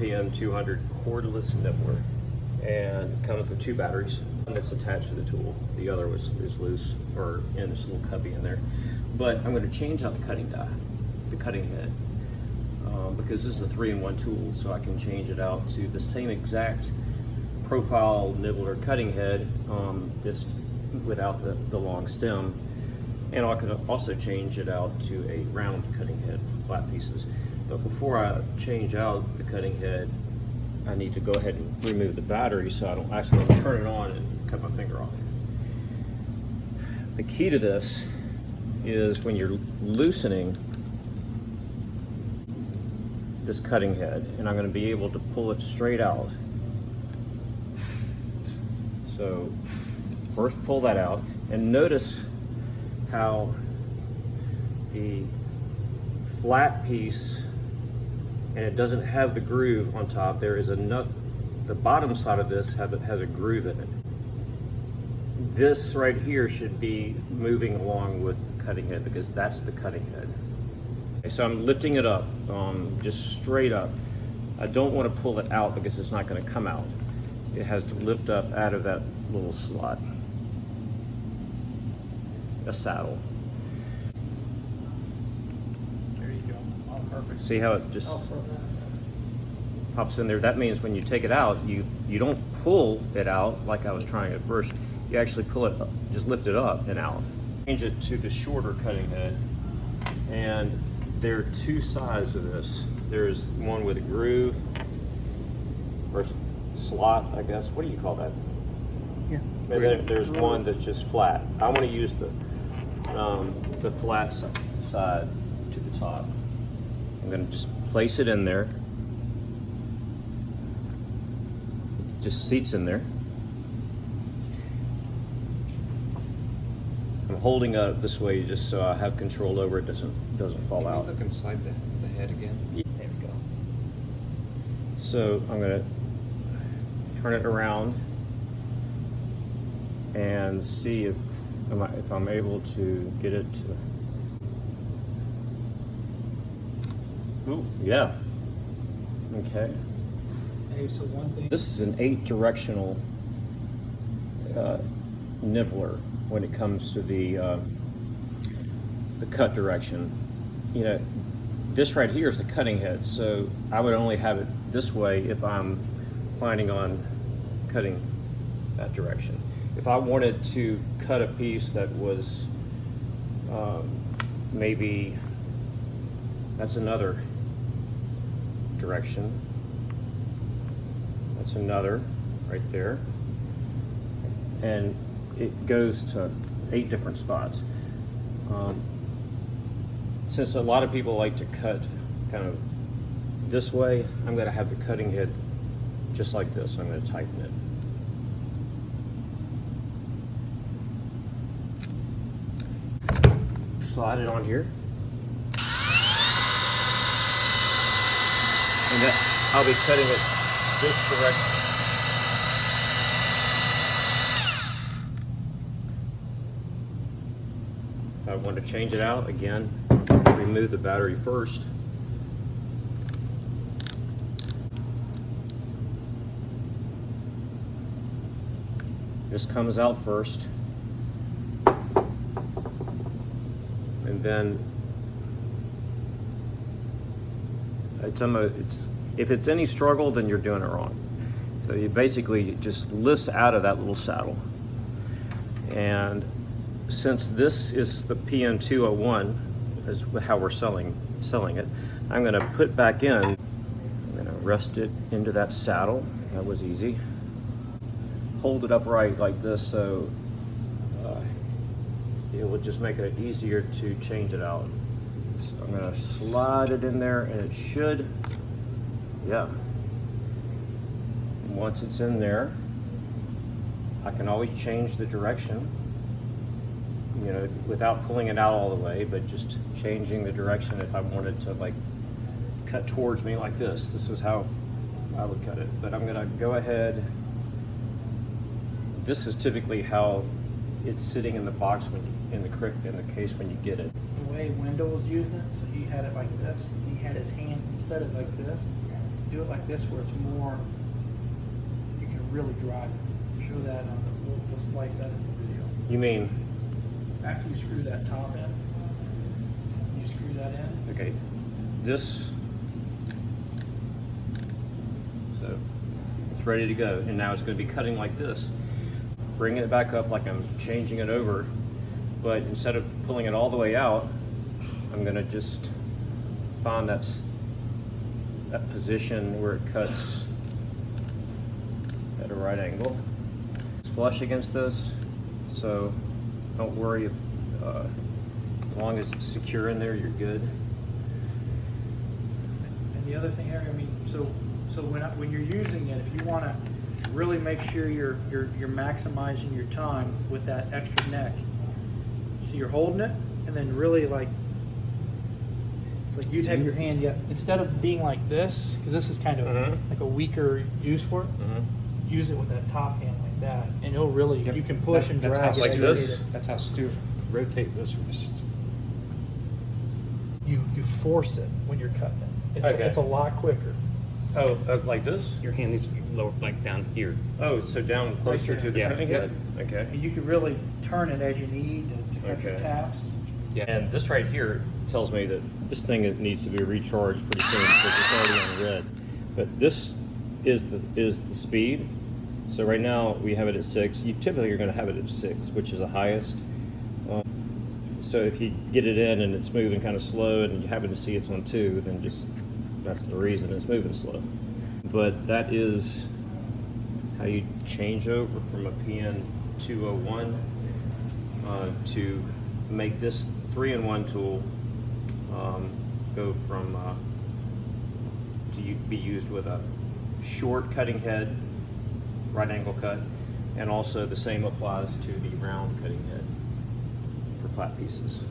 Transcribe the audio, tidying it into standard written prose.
PM200 cordless nibbler, and it comes with 2 batteries. One that's attached to the tool, the other is loose or in this little cubby in there. But I'm going to change out the cutting die, the cutting head, because this is a 3-in-1 tool, so I can change it out to the same exact profile nibbler cutting head, just without the long stem. And I could also change it out to a round cutting head for flat pieces. But before I change out the cutting head, I need to go ahead and remove the battery so I don't accidentally turn it on and cut my finger off. The key to this is when you're loosening this cutting head, and I'm going to be able to pull it straight out. So first pull that out, and notice how the flat piece, and it doesn't have the groove on top. There is a nut, the bottom side of this has a groove in it. This right here should be moving along with the cutting head because that's the cutting head. Okay, so I'm lifting it up, just straight up. I don't want to pull it out because it's not going to come out. It has to lift up out of that little slot. A saddle. There you go. Oh, perfect. See how it just pops in there? That means when you take it out, you don't pull it out like I was trying at first. You actually pull it up, just lift it up and out. Change it to the shorter cutting head, and there are 2 sides of this. There's one with a groove, or slot, I guess. What do you call that? Yeah. Maybe there's one that's just flat. I want to use the flat side to the top. I'm going to just place it in there. Just seats in there. I'm holding it this way just so I have control over it, doesn't fall out. Look inside the head again. There we go. So I'm going to turn it around and see if I'm able to get it to. Ooh, yeah. Okay. Hey, so one thing. This is an 8-directional nibbler when it comes to the cut direction. You know, this right here is the cutting head, so I would only have it this way if I'm planning on cutting that direction. If I wanted to cut a piece that was maybe, that's another direction. That's another right there. And it goes to 8 different spots. Since a lot of people like to cut kind of this way, I'm going to have the cutting head just like this. I'm going to tighten it. Slide it on here. And that, I'll be cutting it this direction. If I want to change it out, again, remove the battery first. This comes out first. And then if it's any struggle, then you're doing it wrong. So you basically just lifts out of that little saddle. And since this is the PM201, is how we're selling it, I'm going to put back in. I'm going to rest it into that saddle. That was easy. Hold it upright like this, so it will just make it easier to change it out. So I'm going to slide it in there, and it should, yeah. Once it's in there, I can always change the direction, you know, without pulling it out all the way, but just changing the direction if I wanted to, like, cut towards me like this. This is how I would cut it. But I'm going to go ahead. This is typically how it's sitting in the box when in the case when you get it. The way Wendell was using it, so he had it like this. He had his hand instead of like this. do it like this where it's more, you can really drive it. Show that on the, we'll splice that in the video. You mean, After you screw that top in, you screw that in. okay, this, so it's ready to go, and now it's going to be cutting like this. Bringing it back up like I'm changing it over, but instead of pulling it all the way out, I'm going to just find that position where it cuts at a right angle. It's flush against this, so don't worry. As long as it's secure in there, you're good. And the other thing, Harry, I mean, so when you're using it, if you want to really make sure you're maximizing your time with that extra neck, so you're holding it, and then really like, it's like you'd have your hand, yeah, instead of being like this, because this is kind of like a weaker use for it, use it with that top hand like that, and it'll really, you can push and drag it like as you this? need it. That's how Stu rotate this wrist. You force it when you're cutting it. It's, Okay. it's a lot quicker. Oh, like this? Your hand needs to be lower, like down here. Oh, so down closer to the Yeah. cutting head? Okay. And you can really turn it as you need to cut your Okay. taps. Yeah. And this right here tells me that this thing needs to be recharged pretty soon because it's already on red. But this is the speed. So right now we have it at 6. You typically are going to have it at 6, which is the highest. So if you get it in and it's moving kind of slow and you happen to see it's on 2, then just that's the reason it's moving slow. But that is how you change over from a PN 201 to make this 3-in-1 tool go from to be used with a short cutting head, right angle cut, and also the same applies to the round cutting head for flat pieces.